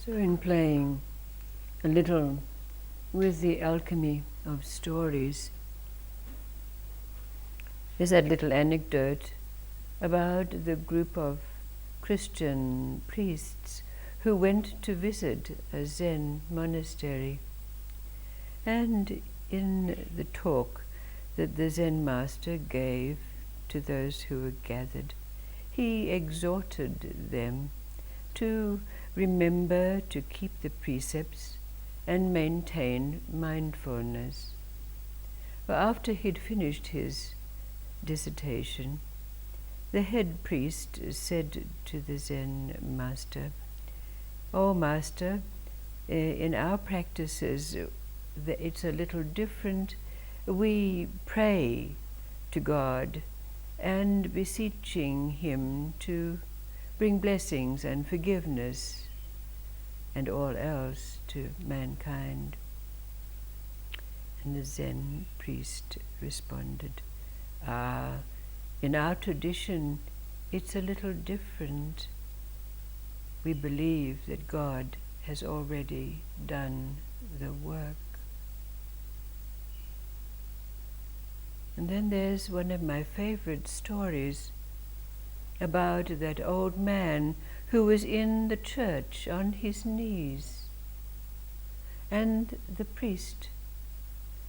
So in playing a little with the alchemy of stories, there's that little anecdote about the group of Christian priests who went to visit a Zen monastery. And in the talk that the Zen master gave to those who were gathered, he exhorted them to remember to keep the precepts and maintain mindfulness. But after he'd finished his dissertation, the head priest said to the Zen master, "Oh, master, in our practices it's a little different. We pray to God and beseeching Him to bring blessings and forgiveness and all else to mankind." And the Zen priest responded, "In our tradition, it's a little different. We believe that God has already done the work." And then there's one of my favorite stories about that old man who was in the church on his knees. And the priest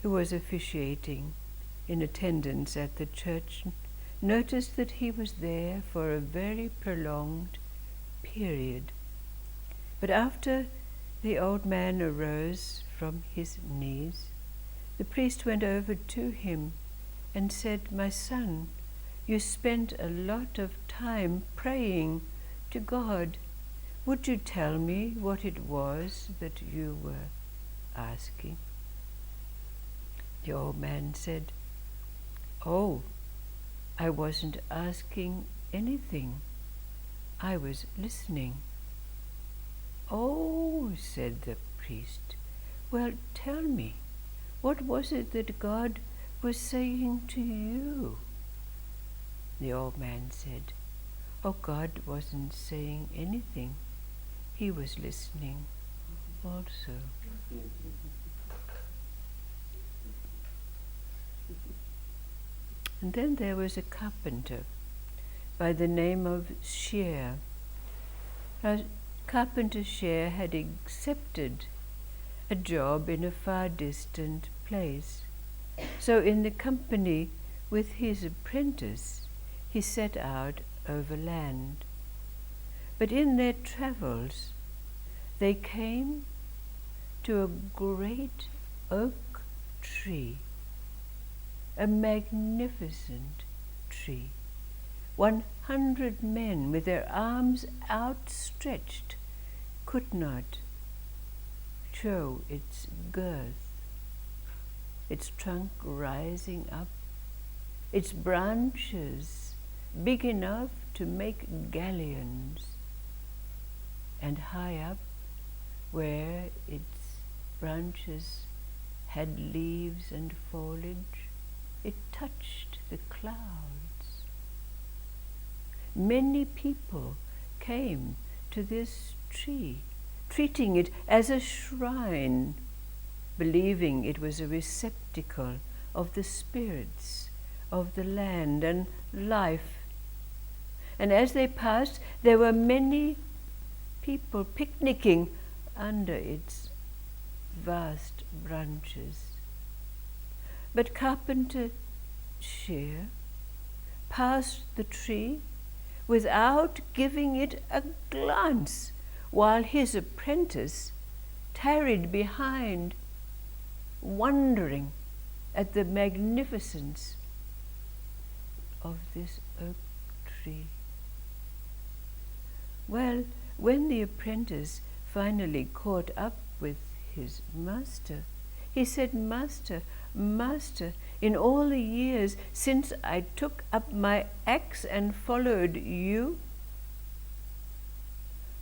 who was officiating in attendance at the church noticed that he was there for a very prolonged period. But after the old man arose from his knees, the priest went over to him and said, "My son, you spent a lot of time praying to God. Would you tell me what it was that you were asking?" The old man said, "Oh, I wasn't asking anything. I was listening." "Oh," said the priest, "well, tell me, what was it that God was saying to you?" The old man said, "Oh, God wasn't saying anything. He was listening also." And then there was a carpenter by the name of Shear. Carpenter Shear had accepted a job in a far distant place. So in the company with his apprentice, he set out overland. But in their travels, they came to a great oak tree, a magnificent tree. 100 men with their arms outstretched could not show its girth, its trunk rising up, its branches big enough to make galleons, and high up, where its branches had leaves and foliage, it touched the clouds. Many people came to this tree, treating it as a shrine, believing it was a receptacle of the spirits of the land and life. And as they passed, there were many people picnicking under its vast branches. But Carpenter Shear passed the tree without giving it a glance, while his apprentice tarried behind, wondering at the magnificence of this oak tree. Well, when the apprentice finally caught up with his master, he said, "Master, Master, in all the years since I took up my axe and followed you,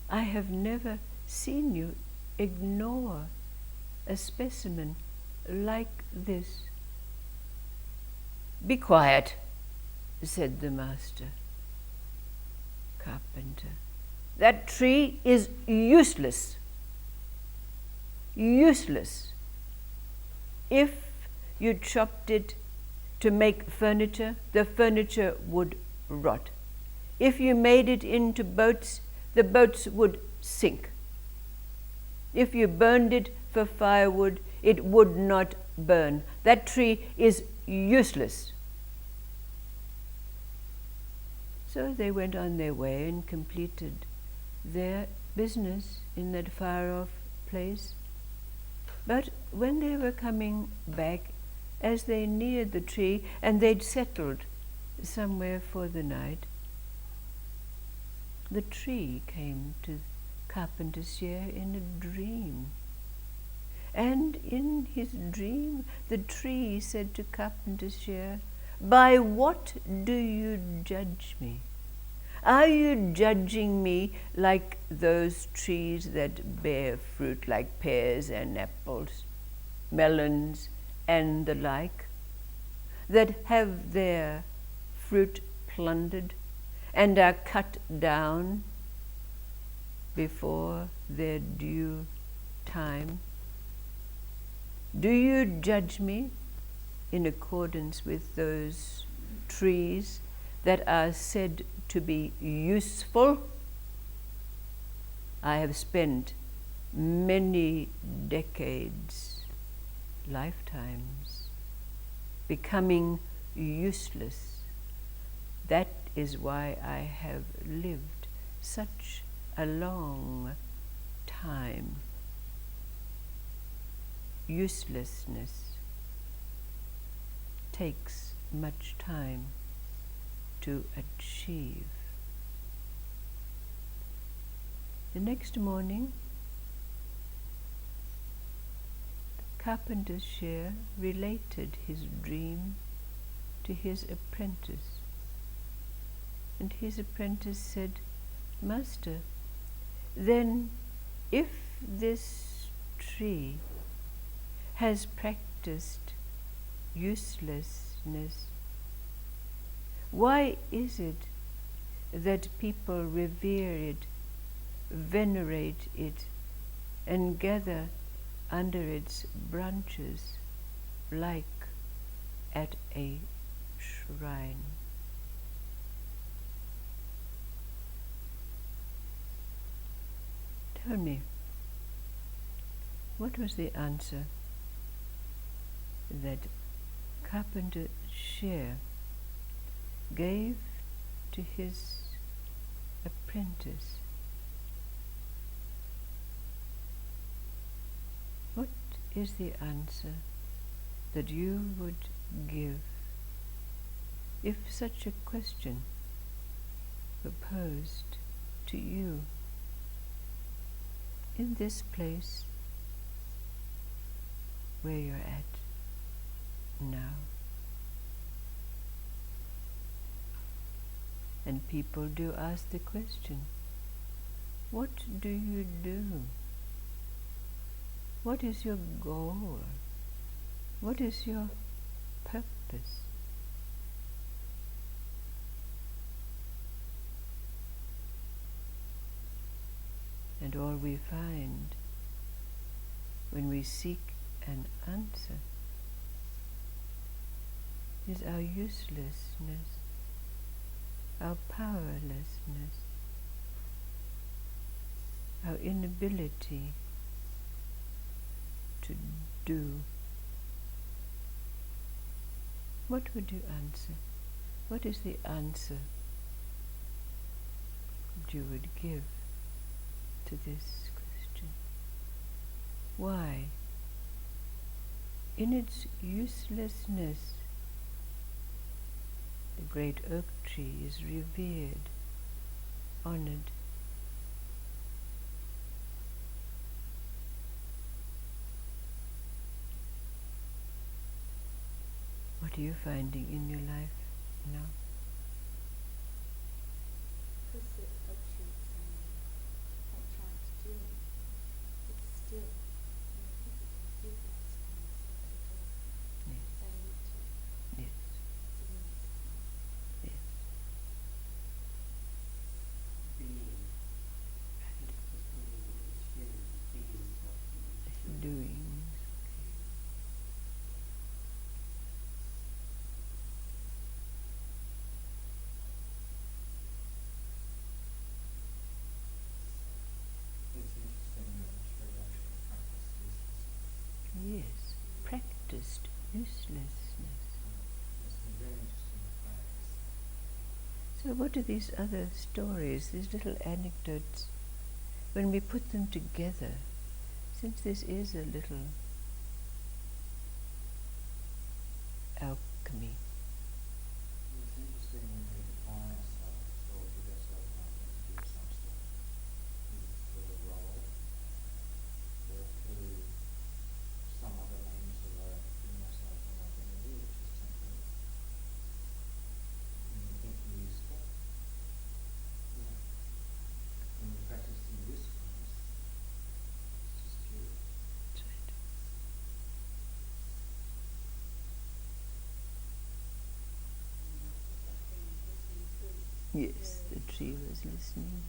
I have never seen you ignore a specimen like this." "Be quiet," said the master carpenter. "That tree is useless. useless. If you chopped it to make furniture, the furniture would rot. If you made it into boats, the boats would sink. If you burned it for firewood, it would not burn. That tree is useless. So they went on their way and completed their business in that far-off place. But when they were coming back, as they neared the tree, and they'd settled somewhere for the night, the tree came to carpenter's ear in a dream. And in his dream, the tree said to carpenter's ear, "By what do you judge me? Are you judging me like those trees that bear fruit, like pears and apples, melons, and the like, that have their fruit plundered and are cut down before their due time? Do you judge me in accordance with those trees that are said to be useful? I have spent many decades, lifetimes, becoming useless. That is why I have lived such a long time. Uselessness takes much time to achieve." The next morning, the carpenter's shear related his dream to his apprentice. And his apprentice said, "Master, then if this tree has practiced uselessness, why is it that people revere it, venerate it, and gather under its branches like at a shrine?" Tell me, what was the answer that carpenter shear gave to his apprentice? What is the answer that you would give if such a question were posed to you in this place where you're at now? And people do ask the question, what do you do? What is your goal? What is your purpose? And all we find when we seek an answer is our uselessness, our powerlessness, our inability to do. What would you answer? What is the answer that you would give to this question? Why, in its uselessness, the great oak tree is revered, honored? What are you finding in your life now? Because the oak tree is not trying to do anything. It's still. People can see that and so they go. Yes. They need to. Yes. It's a useless. Yes. Being, I think it was being, experience being what you Do Uselessness. It's a very interesting phrase. So what are these other stories, these little anecdotes, when we put them together, since this is a little alchemy? It's interesting when we define ourselves or give ourselves an identity of some sort, either through a role or through some other means of giving ourselves an identity which is temporary. When we think useful, yeah. When we practice in usefulness, it's just curious. That's right. Yes, the tree was listening